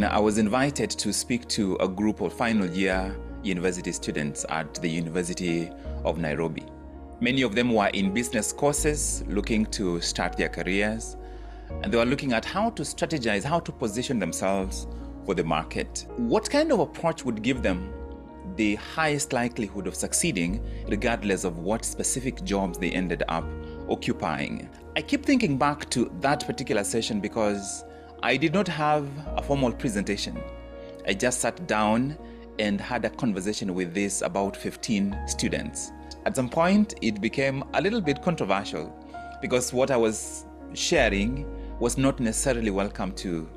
I was invited to speak to a group of final year university students at the University of Nairobi. Many of them were in business courses looking to start their careers, and they were looking at how to strategize, how to position themselves for the market. What kind of approach would give them the highest likelihood of succeeding regardless of what specific jobs they ended up occupying? I keep thinking back to that particular session because I did not have a formal presentation. I just sat down and had a conversation with these about 15 students. At some point, it became a little bit controversial because what I was sharing was not necessarily welcome to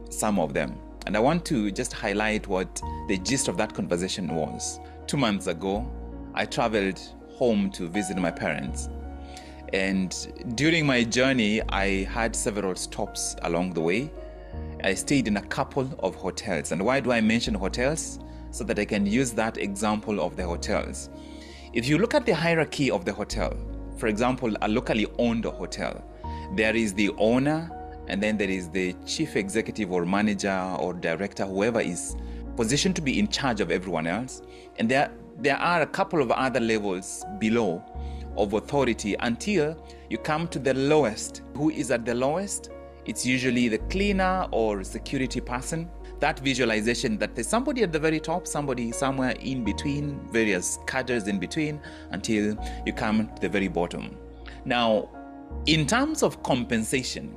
some of them. And I want to just highlight what the gist of that conversation was. 2 months ago, I traveled home to visit my parents. And during my journey, I had several stops along the way. I stayed in a couple of hotels. And why do I mention hotels? So that I can use that example of the hotels. If you look at the hierarchy of the hotel, for example, a locally owned hotel, there is the owner, and then there is the chief executive or manager or director, whoever is positioned to be in charge of everyone else. And there are a couple of other levels below of authority until you come to the lowest. Who is at the lowest? It's usually the cleaner or security person. That visualization that there's somebody at the very top, somebody somewhere in between, various cadres in between, until you come to the very bottom. Now, in terms of compensation,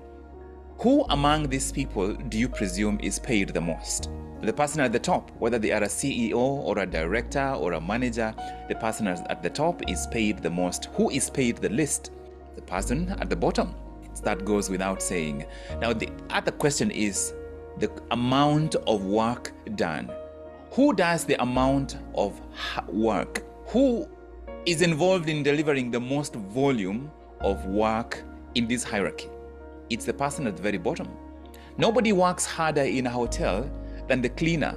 who among these people do you presume is paid the most? The person at the top, whether they are a CEO or a director or a manager, the person at the top is paid the most. Who is paid the least? The person at the bottom. That goes without saying. Now, the other question is the amount of work done. Who does the amount of work? Who is involved in delivering the most volume of work in this hierarchy? It's the person at the very bottom. Nobody works harder in a hotel than the cleaner.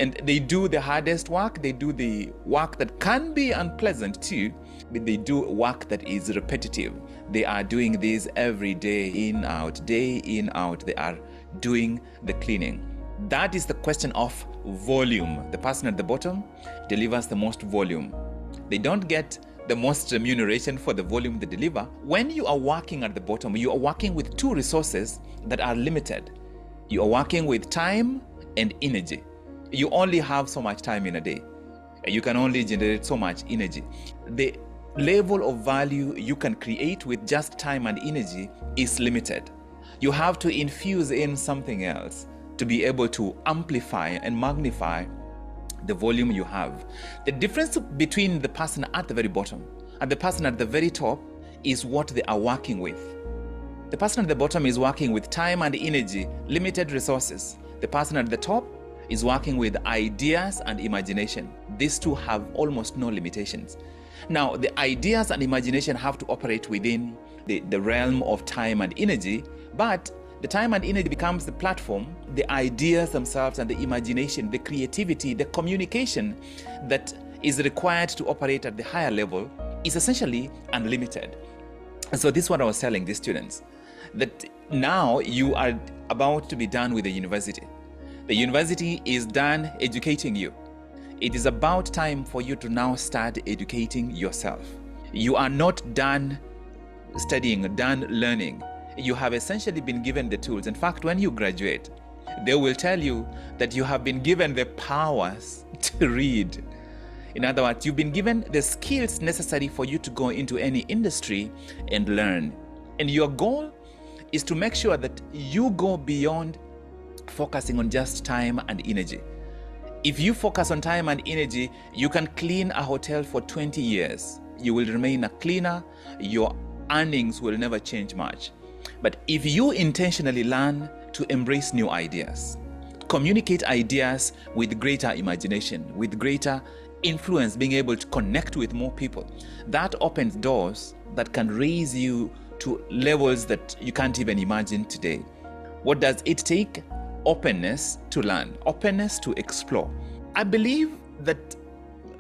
And they do the hardest work. They do the work that can be unpleasant too, but they do work that is repetitive. They are doing this every day in, out, day in, out. They are doing the cleaning. That is the question of volume. The person at the bottom delivers the most volume. They don't get the most remuneration for the volume they deliver. When you are working at the bottom, you are working with two resources that are limited. You are working with time and energy. You only have so much time in a day. You can only generate so much energy. The level of value you can create with just time and energy is limited. You have to infuse in something else to be able to amplify and magnify the volume you have. The difference between the person at the very bottom and the person at the very top is what they are working with. The person at the bottom is working with time and energy, limited resources. The person at the top is working with ideas and imagination. These two have almost no limitations. Now, the ideas and imagination have to operate within the realm of time and energy, but the time and energy becomes the platform. The ideas themselves and the imagination, the creativity, the communication that is required to operate at the higher level is essentially unlimited. And so this is what I was telling the students, that now you are about to be done with the university. The university is done educating you. It is about time for you to now start educating yourself. You are not done studying, done learning. You have essentially been given the tools. In fact, when you graduate, they will tell you that you have been given the powers to read. In other words, you've been given the skills necessary for you to go into any industry and learn. And your goal is to make sure that you go beyond focusing on just time and energy. If you focus on time and energy, you can clean a hotel for 20 years. You will remain a cleaner. Your earnings will never change much. But if you intentionally learn to embrace new ideas, communicate ideas with greater imagination, with greater influence, being able to connect with more people, that opens doors that can raise you to levels that you can't even imagine today. What does it take? Openness to learn, openness to explore. I believe that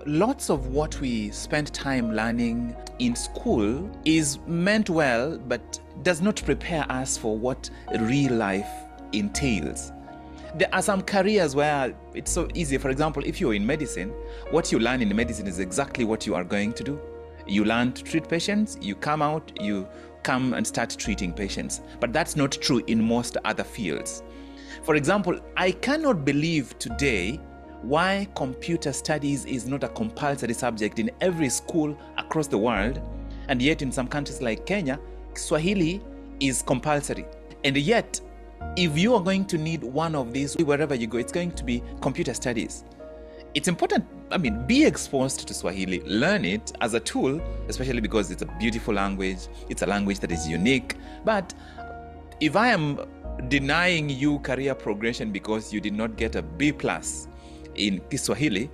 lots of what we spend time learning in school is meant well, but does not prepare us for what real life entails. There are some careers where it's so easy. For example, if you're in medicine, what you learn in medicine is exactly what you are going to do. You learn to treat patients, you come out, you come and start treating patients. But that's not true in most other fields. For example, I cannot believe today why computer studies is not a compulsory subject in every school across the world, and yet in some countries like Kenya, Swahili is compulsory. And yet, if you are going to need one of these wherever you go, it's going to be computer studies. It's important, be exposed to Swahili, learn it as a tool, especially because it's a beautiful language, it's a language that is unique. But if I am denying you career progression because you did not get a B+ in Kiswahili,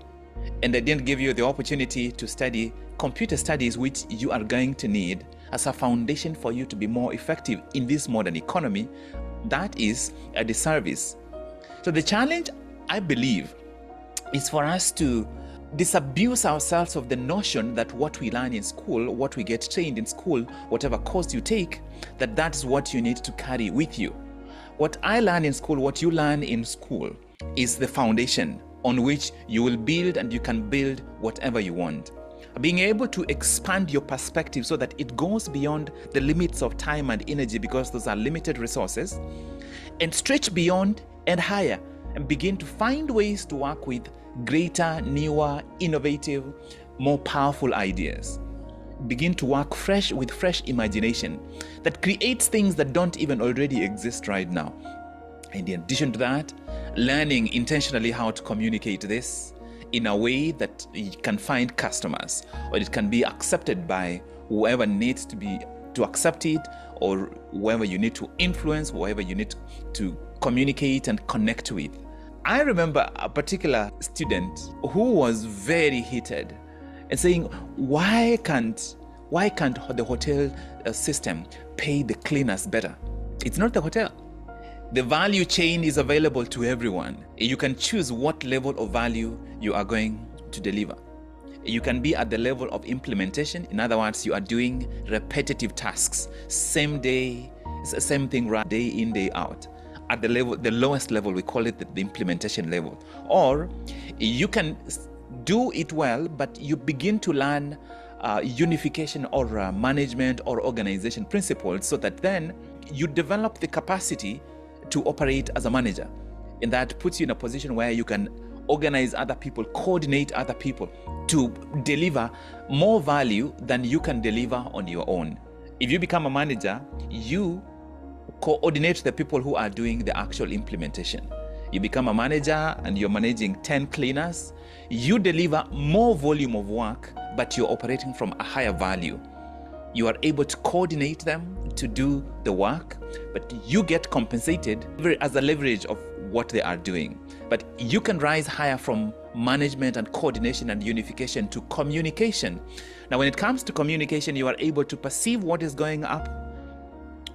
and I didn't give you the opportunity to study computer studies, which you are going to need as a foundation for you to be more effective in this modern economy, that is a disservice. So the challenge, I believe, is for us to disabuse ourselves of the notion that what we learn in school, what we get trained in school, whatever course you take, that's what you need to carry with you. What I learn in school, what you learn in school, is the foundation on which you will build, and you can build whatever you want. Being able to expand your perspective so that it goes beyond the limits of time and energy, because those are limited resources, and stretch beyond and higher, and begin to find ways to work with greater, newer, innovative, more powerful ideas. Begin to work fresh with fresh imagination that creates things that don't even already exist right now. And in addition to that, learning intentionally how to communicate this in a way that you can find customers, or it can be accepted by whoever needs to accept it, or whoever you need to influence, whoever you need to communicate and connect with. I remember a particular student who was very heated and saying, why can't the hotel system pay the cleaners better? It's not the hotel. The value chain is available to everyone. You can choose what level of value you are going to deliver. You can be at the level of implementation. In other words, you are doing repetitive tasks, same day, same thing, right, day in, day out. At the lowest level, we call it the implementation level. Or you can do it well, but you begin to learn unification or management or organization principles, so that then you develop the capacity to operate as a manager. And that puts you in a position where you can organize other people, coordinate other people to deliver more value than you can deliver on your own. If you become a manager, you coordinate the people who are doing the actual implementation. You become a manager and you're managing 10 cleaners. You deliver more volume of work, but you're operating from a higher value. You are able to coordinate them to do the work, but you get compensated as a leverage of what they are doing. But you can rise higher from management and coordination and unification to communication. Now, when it comes to communication, you are able to perceive what is going up,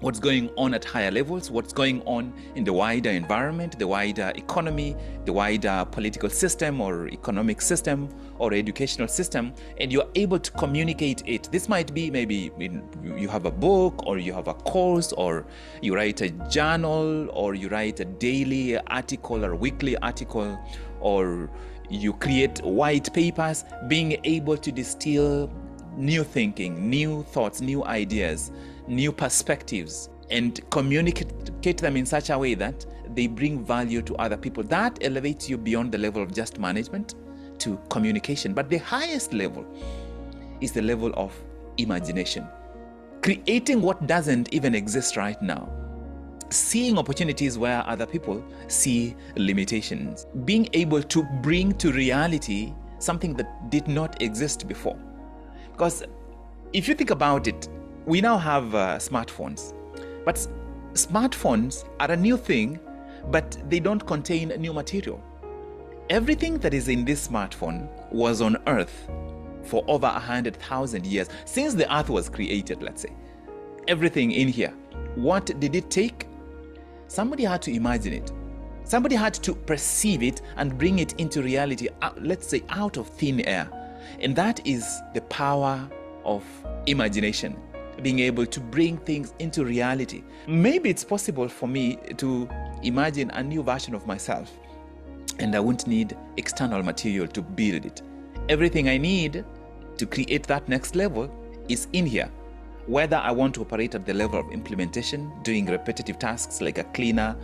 what's going on at higher levels, what's going on in the wider environment, the wider economy, the wider political system or economic system or educational system, and you're able to communicate it. This might be maybe you have a book, or you have a course, or you write a journal, or you write a daily article or weekly article, or you create white papers. Being able to distill new thinking, new thoughts, new ideas, new perspectives, and communicate them in such a way that they bring value to other people. That elevates you beyond the level of just management to communication. But the highest level is the level of imagination. Creating what doesn't even exist right now. Seeing opportunities where other people see limitations. Being able to bring to reality something that did not exist before. Because if you think about it, we now have smartphones, but smartphones are a new thing, but they don't contain new material. Everything that is in this smartphone was on Earth for over 100,000 years, since the Earth was created, let's say. Everything in here. What did it take? Somebody had to imagine it. Somebody had to perceive it and bring it into reality, let's say out of thin air. And that is the power of imagination. Being able to bring things into reality. Maybe it's possible for me to imagine a new version of myself, and I won't need external material to build it. Everything I need to create that next level is in here. Whether I want to operate at the level of implementation, doing repetitive tasks like a cleaner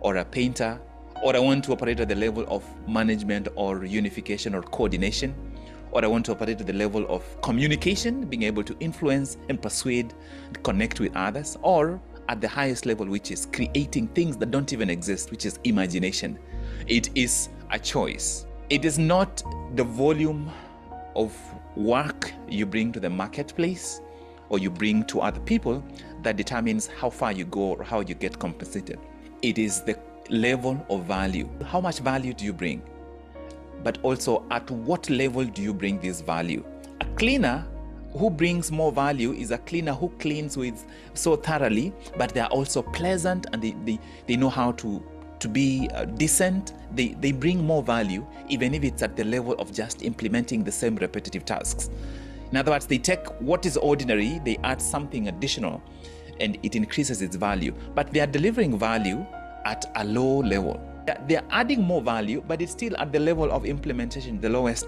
or a painter, or I want to operate at the level of management or unification or coordination, or I want to operate at the level of communication, being able to influence and persuade and connect with others, or at the highest level, which is creating things that don't even exist, which is imagination. It is a choice. It is not the volume of work you bring to the marketplace or you bring to other people that determines how far you go or how you get compensated. It is the level of value. How much value do you bring? But also, at what level do you bring this value? A cleaner who brings more value is a cleaner who cleans with so thoroughly, but they are also pleasant and they know how to be decent. They bring more value, even if it's at the level of just implementing the same repetitive tasks. In other words, they take what is ordinary, they add something additional, and it increases its value. But they are delivering value at a low level. They are adding more value, but it's still at the level of implementation, the lowest.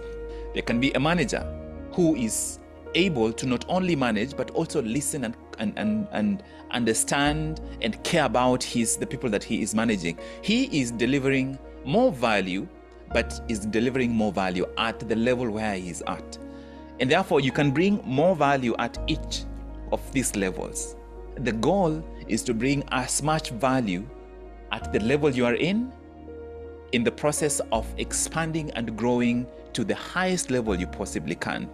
There can be a manager who is able to not only manage, but also listen and understand and care about the people that he is managing. He is delivering more value, but is delivering more value at the level where he is at. And therefore, you can bring more value at each of these levels. The goal is to bring as much value at the level you are in the process of expanding and growing to the highest level you possibly can.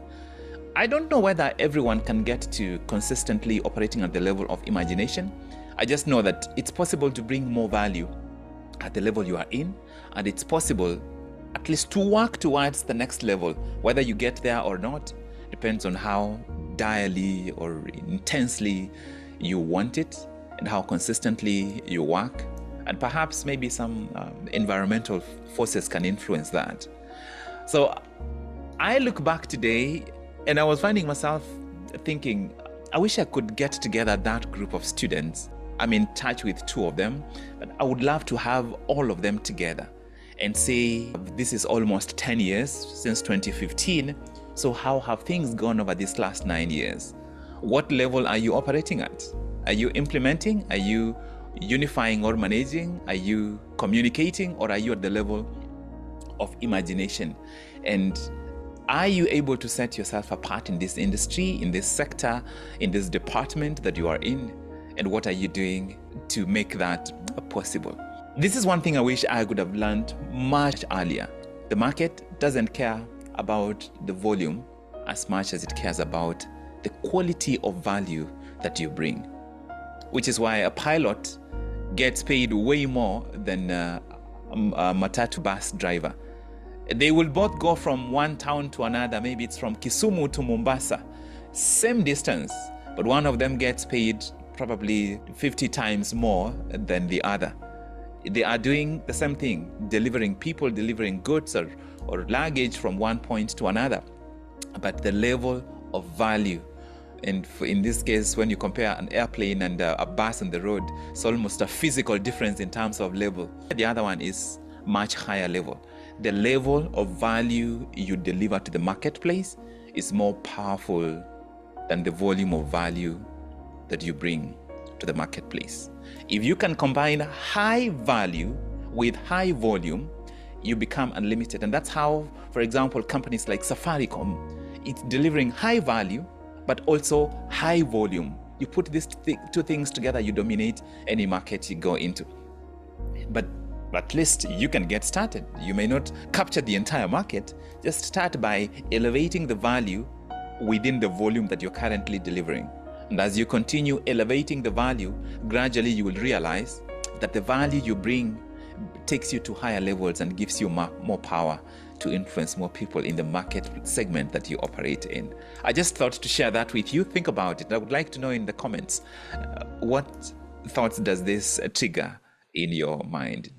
I don't know whether everyone can get to consistently operating at the level of imagination. I just know that it's possible to bring more value at the level you are in, and it's possible at least to work towards the next level. Whether you get there or not depends on how direly or intensely you want it and how consistently you work. And perhaps maybe some environmental forces can influence that. So I look back today and I was finding myself thinking, I wish I could get together that group of students. I'm in touch with 2 of them, but I would love to have all of them together and say, this is almost 10 years since 2015. So how have things gone over these last 9 years? What level are you operating at? Are you implementing? Are you unifying or managing? Are you communicating, or are you at the level of imagination? And are you able to set yourself apart in this industry, in this sector, in this department that you are in? And what are you doing to make that possible? This is one thing I wish I could have learned much earlier. The market doesn't care about the volume as much as it cares about the quality of value that you bring, which is why a pilot gets paid way more than a matatu bus driver. They will both go from one town to another. Maybe it's from Kisumu to Mombasa, same distance, but one of them gets paid probably 50 times more than the other. They are doing the same thing, delivering people, delivering goods or luggage from one point to another. But the level of value, and in this case, when you compare an airplane and a bus on the road, it's almost a physical difference in terms of level. The other one is much higher level. The level of value you deliver to the marketplace is more powerful than the volume of value that you bring to the marketplace. If you can combine high value with high volume, you become unlimited. And that's how, for example, companies like Safaricom, it's delivering high value, but also high volume. You put these 2 things together, you dominate any market you go into. But at least you can get started. You may not capture the entire market. Just start by elevating the value within the volume that you're currently delivering. And as you continue elevating the value, gradually you will realize that the value you bring takes you to higher levels and gives you more power to influence more people in the market segment that you operate in. I just thought to share that with you. Think about it. I would like to know in the comments, what thoughts does this trigger in your mind?